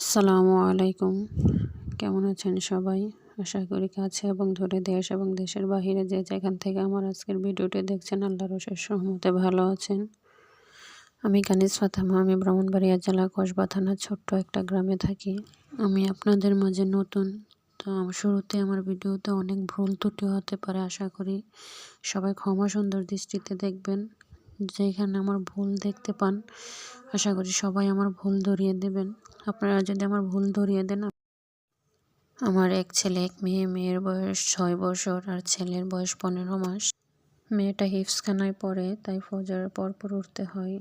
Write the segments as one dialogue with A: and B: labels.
A: আসসালামু আলাইকুম। কেমন আছেন সবাই? আশা করি কাছে এবং দূরে দেশ এবং দেশের বাহিরে যে যেখান থেকে আমার আজকের ভিডিওটি দেখছেন আল্লাহর অশেষ রহমতে ভালো আছেন। আমি কানিজ ফাতেমা। আমি ব্রাহ্মণবাড়িয়া জেলা কসবা থানার ছোট্ট একটা গ্রামে থাকি। আমি আপনাদের মাঝে নতুন, তো শুরুতে আমার ভিডিওতে অনেক ভুল ত্রুটি হতে পারে। আশা করি সবাই ক্ষমা সুন্দর দৃষ্টিতে দেখবেন। যেখানে আমার ভুল দেখতে পান, আশা করি সবাই আমার ভুল ধরিয়ে দেবেন। আপনারা যদি আমার ভুল ধরিয়ে দেন। আমার এক ছেলে এক মেয়ে। মেয়ের বয়স 6 বছর আর ছেলের বয়স 15 মাস। মেয়েটা হিফজখানায় পড়ে, তাই ফজরের পর উঠতে হয়।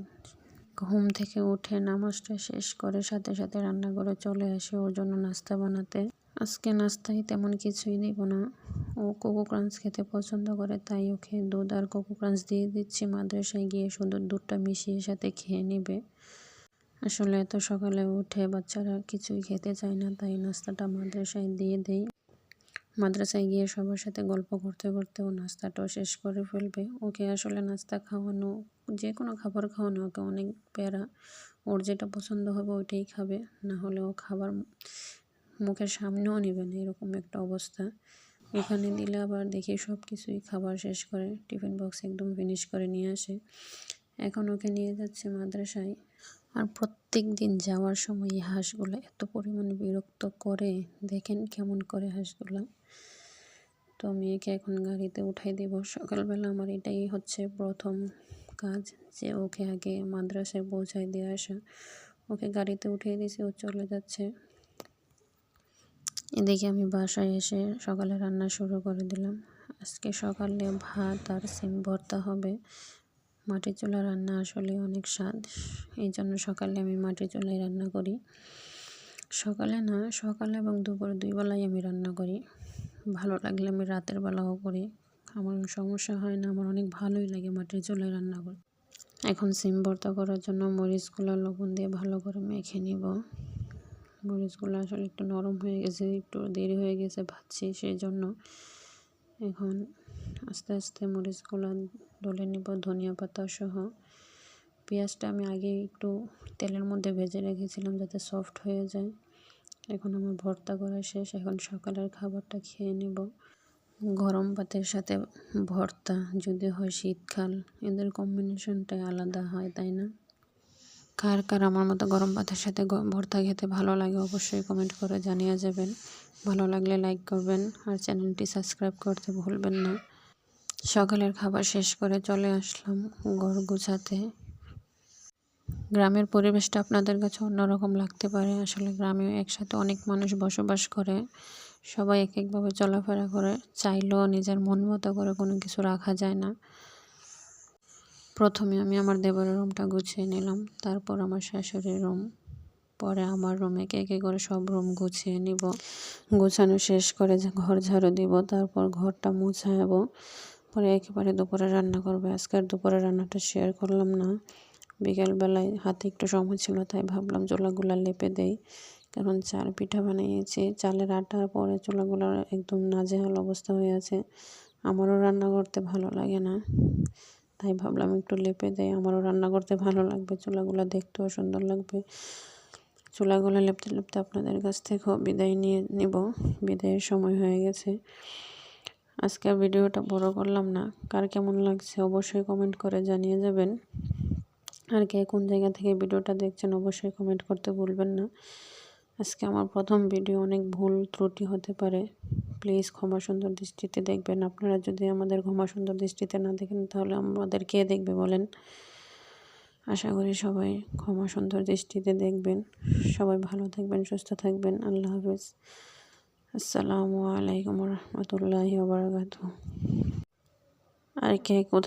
A: ঘুম থেকে উঠে নামাজটা শেষ করে সাথে সাথে রান্নাঘরে চলে আসে ওর জন্য নাস্তা বানাতে। আজকে নাস্তায় তেমন কিছুই দিব না, ও কোকো ক্রাঞ্চ খেতে পছন্দ করে, তাই ওকে দুধ আর কোকো ক্রাঞ্চ দিয়ে দিচ্ছি। মাদ্রাসায় গিয়ে শুধু দুধটা মিশিয়ে সাথে খেয়ে নেবে। আসলে এত সকালে উঠে বাচ্চারা কিছুই খেতে চায় না, তাই নাস্তাটা মাদ্রাসায় দিয়ে দেই। মাদ্রাসায় গিয়ে সবার সাথে গল্প করতে করতে ও নাস্তাটাও শেষ করে ফেলবে। ওকে আসলে নাস্তা খাওয়ানো, যে কোনো খাবার খাওয়ানো ওকে অনেক প্যারা। ওর যেটা পছন্দ হবে ওইটাই খাবে, না হলে ও খাবার মুখের সামনেও নেবে না, এরকম একটা অবস্থা। ওখানে দিলে আবার দেখি সব কিছুই খাবার শেষ করে টিফিন বক্স একদম ফিনিশ করে নিয়ে আসে। এখন ওকে নিয়ে যাচ্ছে মাদ্রাসায়। আর প্রত্যেক দিন যাওয়ার সময় এই হাঁসগুলো এত পরিমাণে বিরক্ত করে, দেখেন কেমন করে হাঁসগুলো। তো মেয়েকে এখন গাড়িতে উঠাই দেব। সকালবেলা আমার এটাই হচ্ছে প্রথম কাজ, যে ওকে আগে মাদ্রাসায় পৌঁছায় দিয়ে আসা। ওকে গাড়িতে উঠিয়ে দিয়েছি, ও চলে যাচ্ছে। এদিকে আমি বাসায় এসে সকালে রান্না শুরু করে দিলাম। আজকে সকালে ভাত আর সিম ভর্তা হবে। মাটির চুলা রান্না আসলে অনেক স্বাদ, এই জন্য সকালে আমি মাটির চুলায় রান্না করি। সকালে না, সকালে এবং দুপুরে 2 বেলাই আমি রান্না করি। ভালো লাগলে আমি রাতের বেলাও করি, আমার সমস্যা হয় না। আমার অনেক ভালোই লাগে মাটির চুলায় রান্না করি। এখন সিম ভর্তা করার জন্য মরিচগুলো লবণ দিয়ে ভালো করে মেখে নিব। মরিচগুলো আসলে একটু নরম হয়ে গেছে, একটু দেরি হয়ে গেছে ভাজছি, সেই জন্য এখন আস্তে আস্তে মরিচগুলো ডলে নিব। ধনিয়া পাতা সহ পেঁয়াজটা আমি আগে একটু তেলের মধ্যে ভেজে রেখেছিলাম যাতে সফট হয়ে যায়। এখন আমার ভর্তা করা শেষ। এখন সকালের খাবারটা খেয়ে নেব। গরম ভাতের সাথে ভর্তা যদি হয় শীতকাল, এদের কম্বিনেশনটাই আলাদা হয়, তাই না? কার কার আমার মতো গরম ভাতের সাথে ভর্তা খেতে ভালো লাগে অবশ্যই কমেন্ট করে জানিয়ে যাবেন। ভালো লাগলে লাইক করবেন আর চ্যানেলটি সাবস্ক্রাইব করতে ভুলবেন না। সকালের খাবার শেষ করে চলে আসলাম ঘর গুছাতে। গ্রামের পরিবেশটা আপনাদের কাছে অন্যরকম লাগতে পারে। আসলে গ্রামে একসাথে অনেক মানুষ বসবাস করে, সবাই এক একভাবে চলাফেরা করে, চাইলেও নিজের মন মতো করে কোনো কিছু রাখা যায় না। প্রথমে আমি আমার দেবরের রুমটা গুছিয়ে নিলাম, তারপর আমার শাশুড়ির রুম, পরে আমার রুমে একে করে সব রুম গুছিয়ে নিব। গুছানো শেষ করে ঘর ঝাড়ু দিব, তারপর ঘরটা মুছাবো। পরে একেবারে দুপুরে রান্না করবে। আজকের দুপুরে রান্নাটা শেয়ার করলাম না, বিকেলবেলায় হাতে একটু সময় ছিল, তাই ভাবলাম চুলাগুলা লেপে দেই। কারণ চাল পিঠা বানিয়েছি, চালের আটার পরে চুলাগুলার একদম নাজেহাল অবস্থা হয়ে আছে। আমারও রান্না করতে ভালো লাগে না, তাই ভাবলাম একটু লেপে দেয়, আমারও রান্না করতে ভালো লাগবে, চুলাগুলো দেখতেও সুন্দর লাগবে। চুলাগুলো লেপতে লেপতে আপনাদের কাছ থেকেও বিদায় নিয়ে নিব। বিদায়ের সময় হয়ে গেছে। আজকের ভিডিওটা বড় করলাম না, কার কেমন লাগছে অবশ্যই কমেন্ট করে জানিয়ে যাবেন। আর কে কোন জায়গা থেকে ভিডিওটা দেখছেন অবশ্যই কমেন্ট করতে ভুলবেন না। আজকে আমার প্রথম ভিডিও, অনেক ভুল ত্রুটি হতে পারে, প্লিজ ক্ষমা সুন্দর দৃষ্টিতে দেখবেন। আপনারা যদি আমাদের ক্ষমা সুন্দর দৃষ্টিতে না দেখেন তাহলে আমাদের কে দেখবে বলেন? আশা করি সবাই ক্ষমা সুন্দর দৃষ্টিতে দেখবেন। সবাই ভালো থাকবেন, সুস্থ থাকবেন। আল্লাহ হাফেজ। আসসালামু আলাইকুম রহমতুল্লাহি ওয়া বারাকাতুহু। আর কে কোথায়